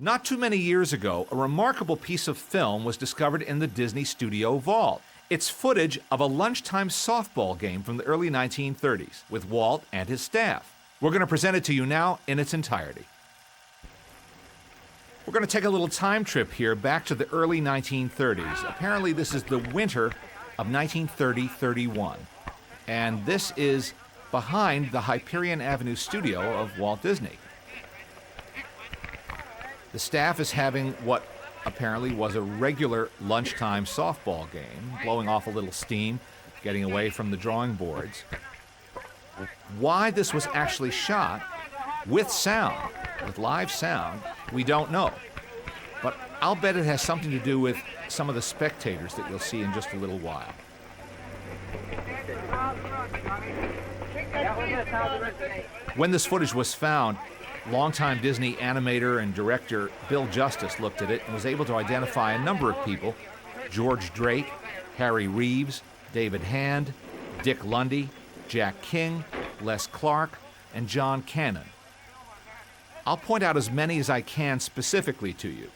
Not too many years ago, a remarkable piece of film was discovered in the Disney studio vault. It's footage of a lunchtime softball game from the early 1930s with Walt and his staff. We're going to present it to you now in its entirety. We're going to take a little time trip here back to the early 1930s. Apparently this is the winter of 1930-31. And this is behind the Hyperion Avenue studio of Walt Disney. The staff is having what apparently was a regular lunchtime softball game, blowing off a little steam, getting away from the drawing boards. Why this was actually shot with sound, with live sound, we don't know. But I'll bet it has something to do with some of the spectators that you'll see in just a little while. When this footage was found, longtime Disney animator and director Bill Justice looked at it and was able to identify a number of people: George Drake, Harry Reeves, David Hand, Dick Lundy, Jack King, Les Clark, and John Cannon. I'll point out as many as I can specifically to you.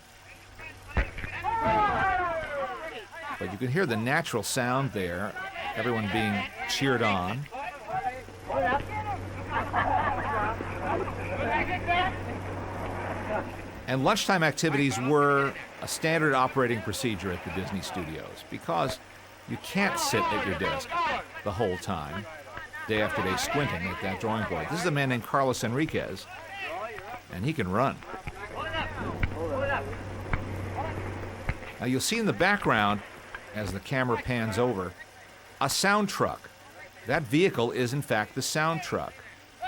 But you can hear the natural sound there, everyone being cheered on. And lunchtime activities were a standard operating procedure at the Disney studios because you can't sit at your desk the whole time, day after day squinting at that drawing board. This is a man named Carlos Enriquez, and he can run. Now you'll see in the background, as the camera pans over, a sound truck. That vehicle is in fact the sound truck.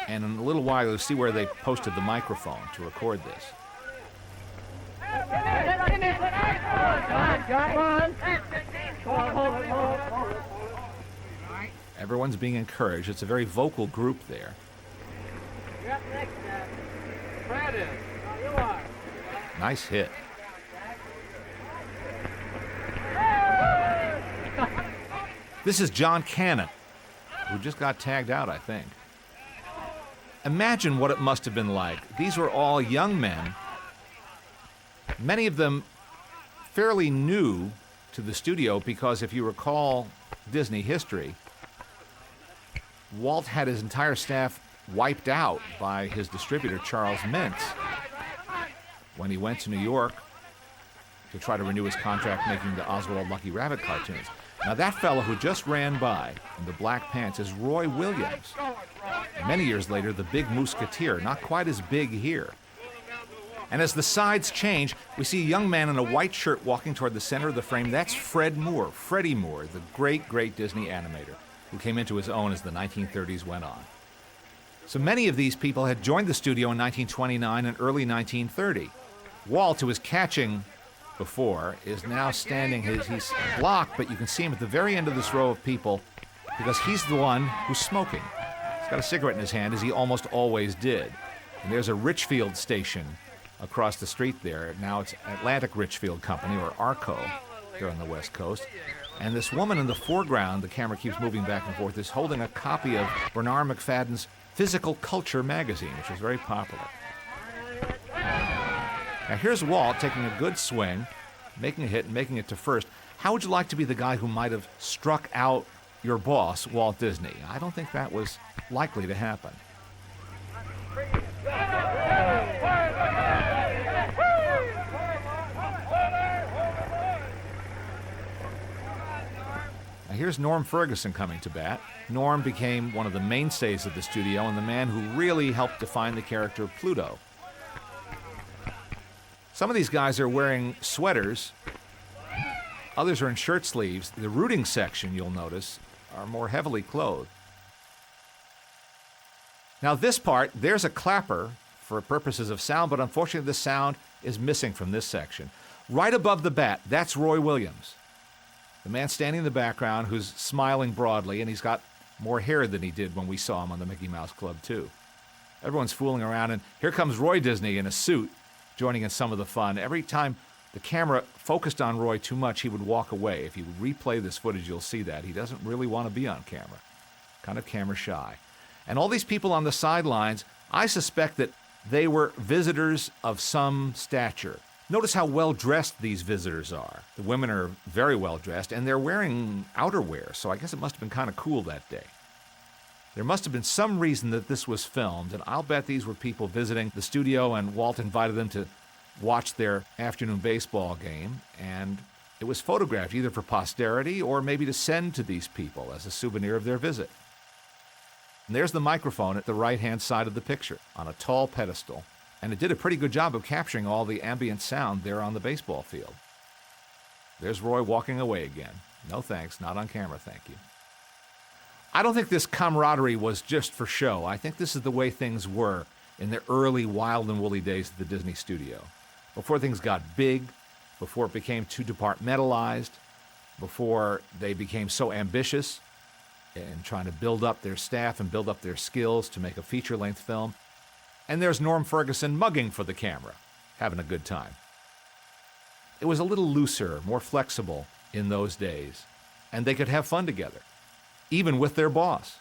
And in a little while you'll see where they posted the microphone to record this. Everyone's being encouraged. It's a very vocal group there. Nice hit. This is John Cannon, who just got tagged out, I think. Imagine what it must have been like. These were all young men, many of them fairly new to the studio because if you recall Disney history, Walt had his entire staff wiped out by his distributor, Charles Mintz, when he went to New York to try to renew his contract making the Oswald Lucky Rabbit cartoons. Now that fellow who just ran by in the black pants is Roy Williams. Many years later, the big Musketeer, not quite as big here. And as the sides change, we see a young man in a white shirt walking toward the center of the frame. That's Freddie Moore, the great, great Disney animator, who came into his own as the 1930s went on. So many of these people had joined the studio in 1929 and early 1930. Walt, who was catching before, is now standing. He's blocked, but you can see him at the very end of this row of people because he's the one who's smoking. He's got a cigarette in his hand, as he almost always did. And there's a Richfield station across the street there. Now it's Atlantic Richfield Company, or ARCO, here on the West Coast. And this woman in the foreground, the camera keeps moving back and forth, is holding a copy of Bernard McFadden's Physical Culture magazine, which was very popular. Now here's Walt taking a good swing, making a hit and making it to first. How would you like to be the guy who might have struck out your boss, Walt Disney? I don't think that was likely to happen. Now here's Norm Ferguson coming to bat. Norm became one of the mainstays of the studio and the man who really helped define the character of Pluto. Some of these guys are wearing sweaters, others are in shirt sleeves. The rooting section, you'll notice, are more heavily clothed. Now this part, there's a clapper for purposes of sound, but unfortunately the sound is missing from this section. Right above the bat, that's Roy Williams, the man standing in the background who's smiling broadly, and he's got more hair than he did when we saw him on the Mickey Mouse Club too. Everyone's fooling around, and here comes Roy Disney in a suit, joining in some of the fun. Every time the camera focused on Roy too much, he would walk away. If you replay this footage, you'll see that. He doesn't really want to be on camera, kind of camera shy. And all these people on the sidelines, I suspect that They were visitors of some stature. Notice how well dressed these visitors are. The women are very well dressed, and they're wearing outerwear, so I guess it must have been kind of cool that day. There must have been some reason that this was filmed, and I'll bet these were people visiting the studio, and Walt invited them to watch their afternoon baseball game, and it was photographed either for posterity or maybe to send to these people as a souvenir of their visit. And there's the microphone at the right-hand side of the picture on a tall pedestal, and it did a pretty good job of capturing all the ambient sound there on the baseball field. There's Roy walking away again. No thanks, not on camera, thank you. I don't think this camaraderie was just for show. I think this is the way things were in the early wild and woolly days of the Disney studio. Before things got big, before it became too departmentalized, before they became so ambitious in trying to build up their staff and build up their skills to make a feature-length film. And there's Norm Ferguson mugging for the camera, having a good time. It was a little looser, more flexible in those days, and they could have fun together, even with their boss.